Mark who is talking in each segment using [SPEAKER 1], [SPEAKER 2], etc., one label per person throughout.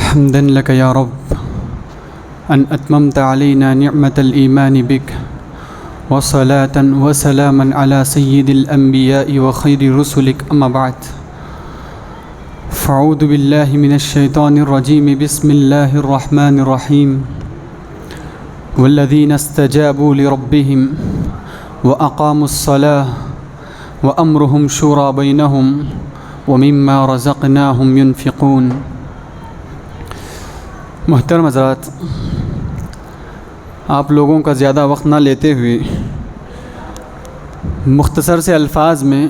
[SPEAKER 1] حمدا لك يا رب أن أتممت علينا نعمة الإيمان بك وصلاة وسلاما على سيد الأنبياء وخير رسلك أما بعد فأعوذ بالله من الشيطان الرجيم بسم الله الرحمن الرحيم والذين استجابوا لربهم وأقاموا الصلاة وأمرهم شورى بينهم ومما رزقناهم ينفقون۔ محترم حضرات، آپ لوگوں کا زیادہ وقت نہ لیتے ہوئے مختصر سے الفاظ میں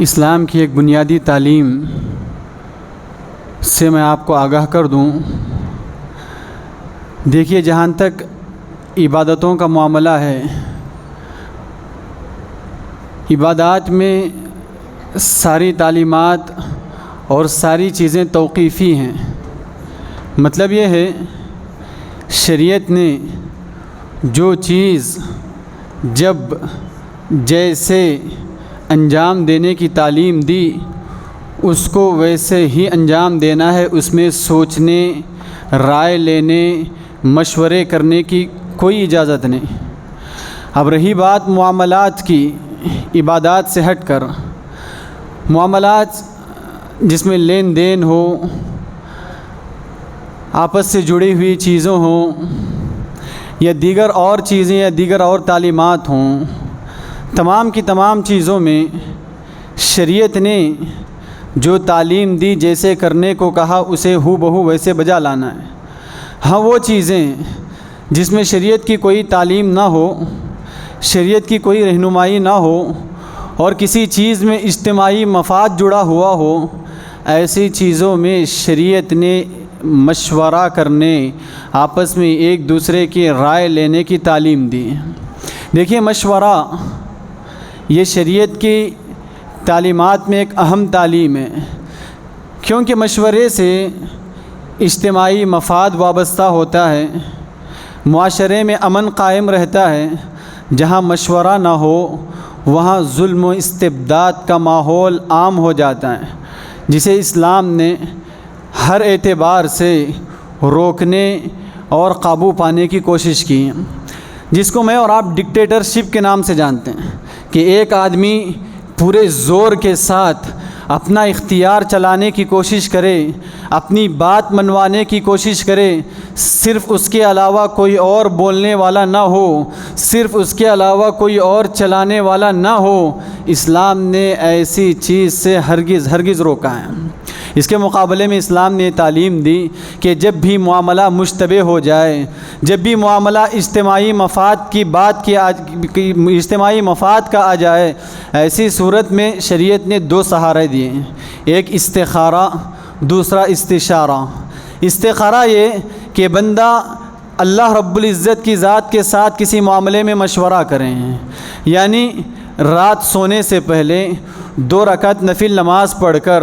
[SPEAKER 1] اسلام کی ایک بنیادی تعلیم سے میں آپ کو آگاہ کر دوں۔ دیکھیے، جہاں تک عبادتوں کا معاملہ ہے، عبادات میں ساری تعلیمات اور ساری چیزیں توقیفی ہیں۔ مطلب یہ ہے، شریعت نے جو چیز جب جیسے انجام دینے کی تعلیم دی، اس کو ویسے ہی انجام دینا ہے۔ اس میں سوچنے، رائے لینے، مشورے کرنے کی کوئی اجازت نہیں۔ اب رہی بات معاملات کی، عبادات سے ہٹ کر معاملات جس میں لین دین ہو، آپس سے جڑی ہوئی چیزوں ہوں، یا دیگر اور چیزیں یا دیگر اور تعلیمات ہوں، تمام کی تمام چیزوں میں شریعت نے جو تعلیم دی، جیسے کرنے کو کہا، اسے ہو بہو ویسے بجا لانا ہے۔ ہاں، وہ چیزیں جس میں شریعت کی کوئی تعلیم نہ ہو، شریعت کی کوئی رہنمائی نہ ہو، اور کسی چیز میں اجتماعی مفاد جڑا ہوا ہو، ایسی چیزوں میں شریعت نے مشورہ کرنے، آپس میں ایک دوسرے کی رائے لینے کی تعلیم دی۔ دیکھیے، مشورہ یہ شریعت کی تعلیمات میں ایک اہم تعلیم ہے، کیونکہ مشورے سے اجتماعی مفاد وابستہ ہوتا ہے، معاشرے میں امن قائم رہتا ہے۔ جہاں مشورہ نہ ہو، وہاں ظلم و استبداد کا ماحول عام ہو جاتا ہے، جسے اسلام نے ہر اعتبار سے روکنے اور قابو پانے کی کوشش کی، جس کو میں اور آپ ڈکٹیٹرشپ کے نام سے جانتے ہیں، کہ ایک آدمی پورے زور کے ساتھ اپنا اختیار چلانے کی کوشش کرے، اپنی بات منوانے کی کوشش کرے، صرف اس کے علاوہ کوئی اور بولنے والا نہ ہو، صرف اس کے علاوہ کوئی اور چلانے والا نہ ہو۔ اسلام نے ایسی چیز سے ہرگز روکا ہے۔ اس کے مقابلے میں اسلام نے تعلیم دی کہ جب بھی معاملہ مشتبہ ہو جائے، جب بھی معاملہ اجتماعی مفاد کا آ جائے، ایسی صورت میں شریعت نے دو سہارے دیے ہیں، ایک استخارہ، دوسرا استشارہ۔ استخارہ یہ کہ بندہ اللہ رب العزت کی ذات کے ساتھ کسی معاملے میں مشورہ کریں، یعنی رات سونے سے پہلے 2 رکعت نفل نماز پڑھ کر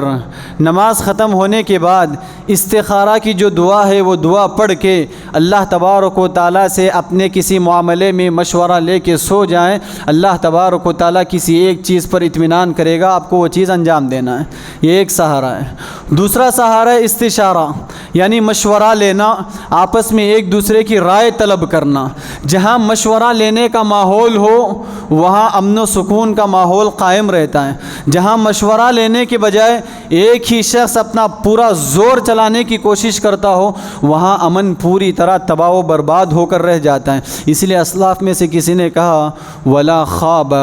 [SPEAKER 1] نماز ختم ہونے کے بعد استخارہ کی جو دعا ہے، وہ دعا پڑھ کے اللہ تبارک و تعالیٰ سے اپنے کسی معاملے میں مشورہ لے کے سو جائیں۔ اللہ تبارک و تعالیٰ کسی ایک چیز پر اطمینان کرے گا، آپ کو وہ چیز انجام دینا ہے۔ یہ ایک سہارا ہے۔ دوسرا سہارا ہے استشارہ، یعنی مشورہ لینا، آپس میں ایک دوسرے کی رائے طلب کرنا۔ جہاں مشورہ لینے کا ماحول ہو، وہاں امن و سکون کا ماحول قائم رہتا ہے۔ جہاں مشورہ لینے کے بجائے ایک ہی شخص اپنا پورا زور چلانے کی کوشش کرتا ہو، وہاں امن پوری طرح تباہ و برباد ہو کر رہ جاتا ہے۔ اس لیے اسلاف میں سے کسی نے کہا، ولا خواب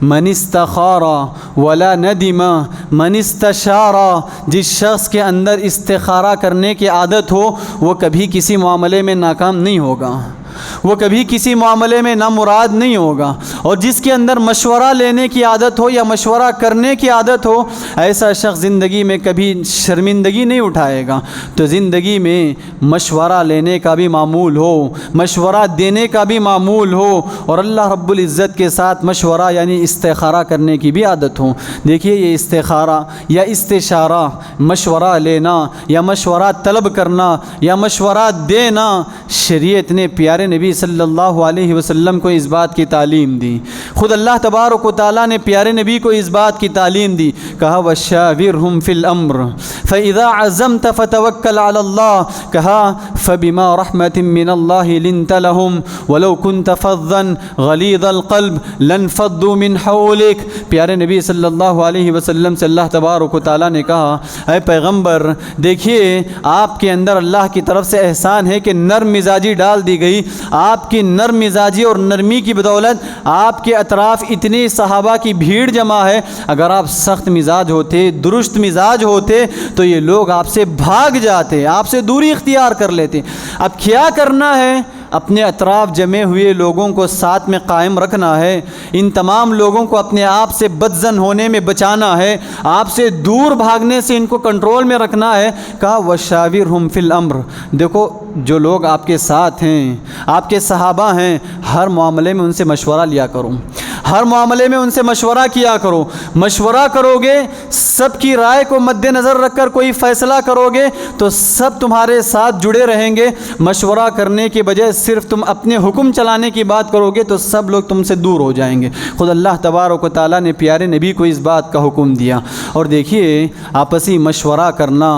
[SPEAKER 1] من استخار ولا ندم من استشار۔ جس شخص کے اندر استخارہ کرنے کی عادت ہو، وہ کبھی کسی معاملے میں ناکام نہیں ہوگا، وہ کبھی کسی معاملے میں نامراد نہیں ہوگا۔ اور جس کے اندر مشورہ لینے کی عادت ہو یا مشورہ کرنے کی عادت ہو، ایسا شخص زندگی میں کبھی شرمندگی نہیں اٹھائے گا۔ تو زندگی میں مشورہ لینے کا بھی معمول ہو، مشورہ دینے کا بھی معمول ہو، اور اللہ رب العزت کے ساتھ مشورہ یعنی استخارہ کرنے کی بھی عادت ہو۔ دیکھیے، یہ استخارہ یا استشارہ، مشورہ لینا یا مشورہ طلب کرنا یا مشورہ دینا، شریعت نے پیارے نبی صلی اللہ علیہ وسلم کو اس بات کی تعلیم دی۔ خود اللہ تبارک و تعالیٰ نے پیارے نبی کو اس بات کی تعلیم دی، کہا وَشَاوِرْهُمْ فِي الْأَمْرِ فَإِذَا عَزَمْتَ فَتَوَكَّلْ عَلَى اللَّهِ، کہا فَبِمَا رَحْمَةٍ مِّنَ اللَّهِ لِنْتَ لَهُمْ وَلَوْ كُنْتَ فَظًّا غَلِيظَ الْقَلْبِ لَانفَضُّوا مِنْ حَوْلِكَ۔ پیارے نبی صلی اللہ علیہ وسلم سے اللہ تبارک و تعالیٰ نے کہا اے پیغمبر دیکھیے آپ کے اندر اللہ کی طرف سے احسان ہے کہ نرم مزاجی ڈال دی گئی، آپ کی نرم مزاجی اور نرمی کی بدولت آپ کے اطراف اتنی صحابہ کی بھیڑ جمع ہے، اگر آپ سخت مزاج ہوتے، درست مزاج ہوتے تو یہ لوگ آپ سے بھاگ جاتے، آپ سے دوری اختیار کر لیتے۔ اب کیا کرنا ہے؟ اپنے اطراف جمے ہوئے لوگوں کو ساتھ میں قائم رکھنا ہے، ان تمام لوگوں کو اپنے آپ سے بدظن ہونے میں بچانا ہے، آپ سے دور بھاگنے سے ان کو کنٹرول میں رکھنا ہے۔ کہا وَشَاوِرْهُمْ فِي الْأَمْرِ، دیکھو جو لوگ آپ کے ساتھ ہیں، آپ کے صحابہ ہیں، ہر معاملے میں ان سے مشورہ لیا کرو، ہر معاملے میں ان سے مشورہ کیا کرو۔ مشورہ کرو گے، سب کی رائے کو مد نظر رکھ کر کوئی فیصلہ کرو گے تو سب تمہارے ساتھ جڑے رہیں گے۔ مشورہ کرنے کے بجائے صرف تم اپنے حکم چلانے کی بات کرو گے تو سب لوگ تم سے دور ہو جائیں گے۔ خود اللہ تبارک و تعالیٰ نے پیارے نبی کو اس بات کا حکم دیا۔ اور دیکھیے آپسی مشورہ کرنا،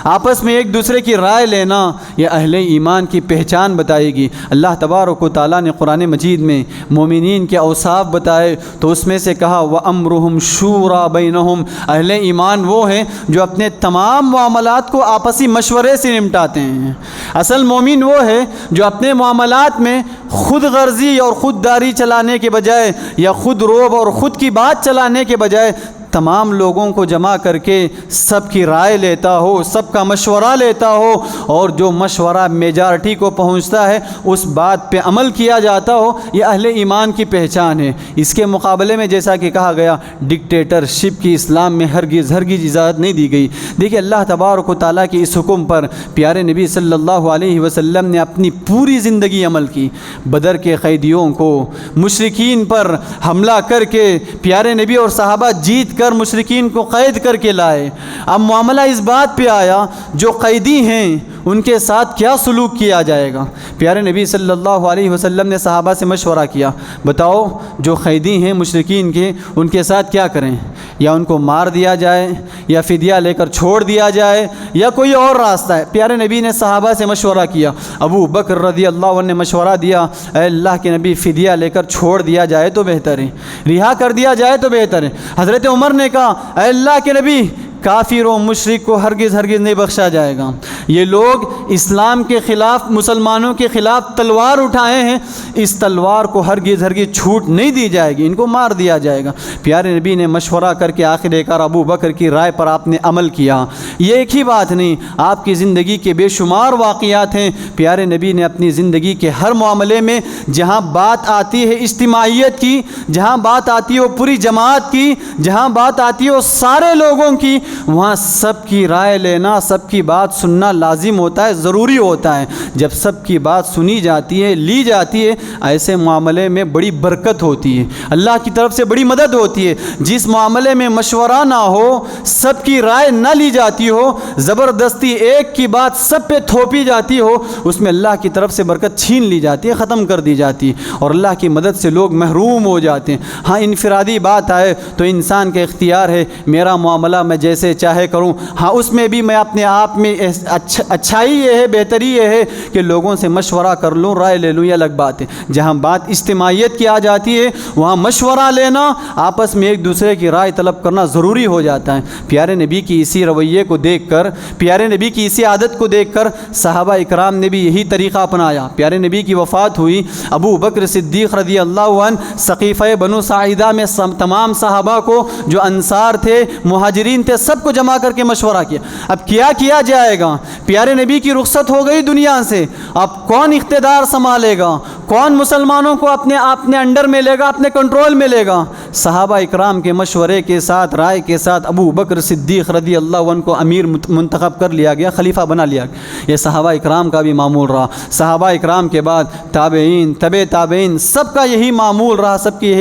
[SPEAKER 1] آپس میں ایک دوسرے کی رائے لینا، یہ اہل ایمان کی پہچان بتائے گی۔ اللہ تبارک و تعالیٰ نے قرآن مجید میں مومنین کے اوصاف بتائے تو اس میں سے کہا وَأَمْرُهُمْ شُورَى بَيْنَهُمْ، اہل ایمان وہ ہیں جو اپنے تمام معاملات کو آپسی مشورے سے نمٹاتے ہیں۔ اصل مومن وہ ہے جو اپنے معاملات میں خود غرضی اور خود داری چلانے کے بجائے یا خود روب اور خود کی بات چلانے کے بجائے تمام لوگوں کو جمع کر کے سب کی رائے لیتا ہو، سب کا مشورہ لیتا ہو، اور جو مشورہ میجارٹی کو پہنچتا ہے اس بات پہ عمل کیا جاتا ہو، یہ اہل ایمان کی پہچان ہے۔ اس کے مقابلے میں جیسا کہ کہا گیا ڈکٹیٹرشپ کی اسلام میں ہرگز اجازت نہیں دی گئی۔ دیکھیے اللہ تبارک و تعالیٰ کے اس حکم پر پیارے نبی صلی اللہ علیہ وسلم نے اپنی پوری زندگی عمل کی۔ بدر کے قیدیوں کو مشرکین پر حملہ کر کے پیارے نبی اور صحابہ جیت کر مشرکین کو قید کر کے لائے۔ اب معاملہ اس بات پہ آیا جو قیدی ہیں ان کے ساتھ کیا سلوک کیا جائے گا۔ پیارے نبی صلی اللہ علیہ وسلم نے صحابہ سے مشورہ کیا، بتاؤ جو قیدی ہیں مشرکین کے ان کے ساتھ کیا کریں؟ یا ان کو مار دیا جائے، یا فدیہ لے کر چھوڑ دیا جائے، یا کوئی اور راستہ ہے؟ پیارے نبی نے صحابہ سے مشورہ کیا۔ ابو بکر رضی اللہ عنہ نے مشورہ دیا، اے اللہ کے نبی فدیہ لے کر چھوڑ دیا جائے تو بہتر ہے، رہا کر دیا جائے تو بہتر ہے۔ حضرت عمر نے کہا اے اللہ کے نبی کافر و مشرک کو ہرگز نہیں بخشا جائے گا، یہ لوگ اسلام کے خلاف، مسلمانوں کے خلاف تلوار اٹھائے ہیں، اس تلوار کو ہرگز چھوٹ نہیں دی جائے گی، ان کو مار دیا جائے گا۔ پیارے نبی نے مشورہ کر کے آخر کار ابو بکر کی رائے پر آپ نے عمل کیا۔ یہ ایک ہی بات نہیں، آپ کی زندگی کے بے شمار واقعات ہیں۔ پیارے نبی نے اپنی زندگی کے ہر معاملے میں جہاں بات آتی ہے اجتماعیت کی، جہاں بات آتی ہے وہ پوری جماعت کی، جہاں بات آتی ہے وہ سارے لوگوں کی، وہاں سب کی رائے لینا، سب کی بات سننا لازم ہوتا ہے، ضروری ہوتا ہے۔ جب سب کی بات سنی جاتی ہے، لی جاتی ہے، ایسے معاملے میں بڑی برکت ہوتی ہے، اللہ کی طرف سے بڑی مدد ہوتی ہے۔ جس معاملے میں مشورہ نہ ہو، سب کی رائے نہ لی جاتی ہو، زبردستی ایک کی بات سب پہ تھوپی جاتی ہو، اس میں اللہ کی طرف سے برکت چھین لی جاتی ہے، ختم کر دی جاتی ہے، اور اللہ کی مدد سے لوگ محروم ہو جاتے ہیں۔ ہاں انفرادی بات آئے تو انسان کا اختیار ہے، میرا معاملہ میں جیسے چاہے کروں، ہاں اس میں بھی میں اپنے آپ میں اچھائی یہ ہے، بہتری یہ ہے کہ لوگوں سے مشورہ کر لوں، رائے لے لوں، یہ الگ بات ہے۔ جہاں بات اجتماعیت کی آ جاتی ہے وہاں مشورہ لینا، آپس میں ایک دوسرے کی رائے طلب کرنا ضروری ہو جاتا ہے۔ پیارے نبی کی اسی رویے کو دیکھ کر، پیارے نبی کی اسی عادت کو دیکھ کر صحابہ اکرام نے بھی یہی طریقہ اپنایا۔ پیارے نبی کی وفات ہوئی، ابو بکر صدیق رضی اللہ عنہ سقیفہ بنو ساعدہ میں تمام صحابہ کو جو انصار تھے، مہاجرین تھے، سب کو جمع کر کے مشورہ کیا۔ اب کیا جائے گا؟ پیارے نبی کی رخصت ہو گئی دنیا سے، اب کون اقتدار سنبھالے گا؟ کون مسلمانوں کو اپنے انڈر میں لے گا، اپنے کنٹرول میں لے گا؟ صحابہ اکرام کے مشورے کے ساتھ، رائے کے ساتھ ابو بکر صدیق رضی اللہ عنہ کو امیر منتخب کر لیا گیا، خلیفہ بنا لیا گیا۔ یہ صحابہ اکرام کا بھی معمول رہا۔ صحابہ اکرام کے بعد تابعین، تابعین سب کا یہی معمول رہا، سب کی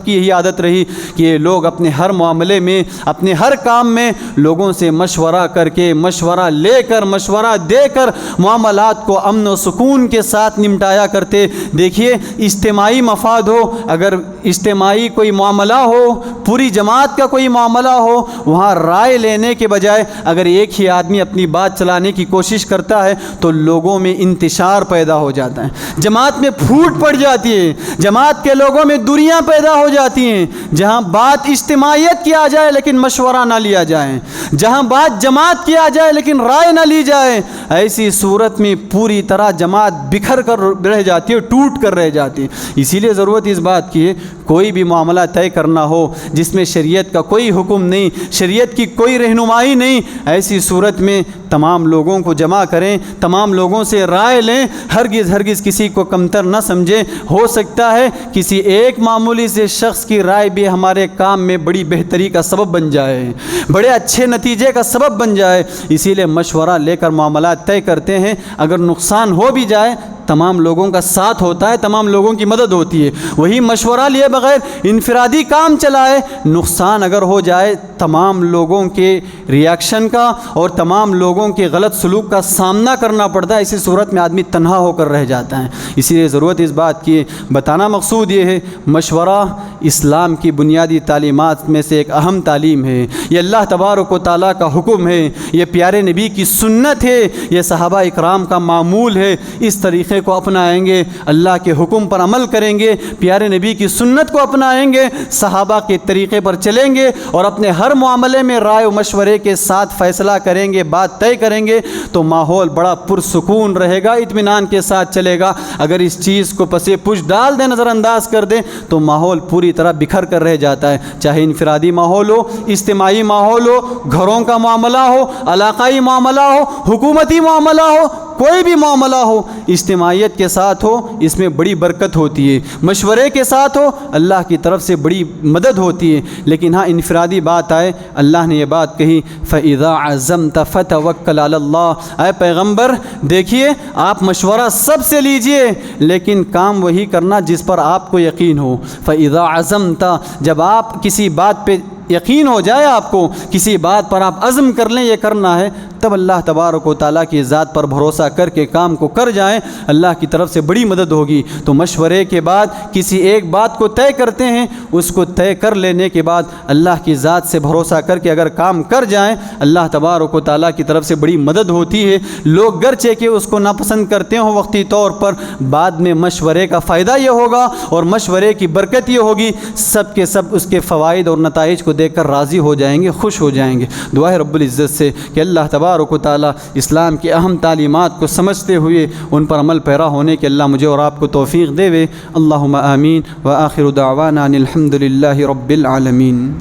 [SPEAKER 1] یہی عادت رہی کہ یہ لوگ اپنے ہر معاملے میں، اپنے ہر کام میں لوگوں سے مشورہ کر کے، مشورہ لے کر، مشورہ دے کر معاملات کو امن و سکون کے ساتھ نمٹایا کرتے۔ دیکھیے اجتماعی مفاد ہو، اگر اجتماعی کوئی معاملہ ہو، پوری جماعت کا کوئی معاملہ ہو، وہاں رائے لینے کے بجائے اگر ایک ہی آدمی اپنی بات چلانے کی کوشش کرتا ہے تو لوگوں میں انتشار پیدا ہو جاتا ہے، جماعت میں پھوٹ پڑ جاتی ہے، جماعت کے لوگوں میں دوریاں پیدا ہو جاتی ہیں۔ جہاں بات اجتماعیت کی آ جائے لیکن مشورہ نہ لیا جائے، جہاں بات جماعت کی آ جائے لیکن رائے نہ لی جائے، ایسی صورت میں پوری طرح جماعت بکھر کر رہ جاتی ہے، ٹوٹ کر رہ جاتی ہے۔ اسی لیے ضرورت اس بات کی ہے کوئی بھی معاملہ طے کرنا ہو جس میں شریعت کا کوئی حکم نہیں، شریعت کی کوئی رہنمائی نہیں، ایسی صورت میں تمام لوگوں کو جمع کریں، تمام لوگوں سے رائے لیں، ہرگز کسی کو کمتر نہ سمجھیں۔ ہو سکتا ہے کسی ایک معمولی سے شخص کی رائے بھی ہمارے کام میں بڑی بہتری کا سبب بن جائے، بڑے اچھے نتیجے کا سبب بن جائے۔ اسی لیے مشورہ لے کر معاملات طے کرتے ہیں، اگر نقصان ہو بھی جائے تمام لوگوں کا ساتھ ہوتا ہے، تمام لوگوں کی مدد ہوتی ہے۔ وہی مشورہ لیے بغیر انفرادی کام چلائے، نقصان اگر ہو جائے تمام لوگوں کے ریاکشن کا اور تمام لوگوں کے غلط سلوک کا سامنا کرنا پڑتا ہے، اسی صورت میں آدمی تنہا ہو کر رہ جاتا ہے۔ اسی لیے ضرورت اس بات کی بتانا مقصود یہ ہے، مشورہ اسلام کی بنیادی تعلیمات میں سے ایک اہم تعلیم ہے، یہ اللہ تبارک و تعالیٰ کا حکم ہے، یہ پیارے نبی کی سنت ہے، یہ صحابہ اکرام کا معمول ہے۔ اس طریقے کو اپنائیں گے، اللہ کے حکم پر عمل کریں گے، پیارے نبی کی سنت کو اپنائیں گے، صحابہ کے طریقے پر چلیں گے اور اپنے ہر معاملے میں رائے و مشورے کے ساتھ فیصلہ کریں گے، بات طے کریں گے تو ماحول بڑا پرسکون رہے گا، اطمینان کے ساتھ چلے گا۔ اگر اس چیز کو پس پش ڈال دیں، نظر انداز کر دیں تو ماحول پوری طرح بکھر کر رہ جاتا ہے، چاہے انفرادی ماحول ہو، اجتماعی ماحول ہو، گھروں کا معاملہ ہو، علاقائی معاملہ ہو، حکومتی معاملہ ہو، کوئی بھی معاملہ ہو، اجتماعیت کے ساتھ ہو اس میں بڑی برکت ہوتی ہے، مشورے کے ساتھ ہو اللہ کی طرف سے بڑی مدد ہوتی ہے۔ لیکن ہاں انفرادی بات آئے، اللہ نے یہ بات کہی فَإِذَا عَزَمْتَ فَتَوَكَّلْ عَلَى اللَّهِ، اے پیغمبر دیکھیے آپ مشورہ سب سے لیجئے لیکن کام وہی کرنا جس پر آپ کو یقین ہو۔ فَإِذَا عَزَمْتَ، جب آپ کسی بات پہ یقین ہو جائے، آپ کو کسی بات پر آپ عزم کر لیں یہ کرنا ہے، تب اللہ تبارک و تعالیٰ کی ذات پر بھروسہ کر کے کام کو کر جائیں، اللہ کی طرف سے بڑی مدد ہوگی۔ تو مشورے کے بعد کسی ایک بات کو طے کرتے ہیں، اس کو طے کر لینے کے بعد اللہ کی ذات سے بھروسہ کر کے اگر کام کر جائیں، اللہ تبارک و تعالیٰ کی طرف سے بڑی مدد ہوتی ہے۔ لوگ گرچہ کہ اس کو ناپسند کرتے ہوں وقتی طور پر، بعد میں مشورے کا فائدہ یہ ہوگا اور مشورے کی برکت یہ ہوگی، سب کے سب اس کے فوائد اور نتائج کو دیکھ کر راضی ہو جائیں گے، خوش ہو جائیں گے۔ دعا ہے رب العزت سے کہ اللہ تبارک و تعالیٰ اسلام کی اہم تعلیمات کو سمجھتے ہوئے ان پر عمل پیرا ہونے کے اللہ مجھے اور آپ کو توفیق دے۔ اللہم آمین، وآخر دعوانا ان الحمد للہ رب العالمین۔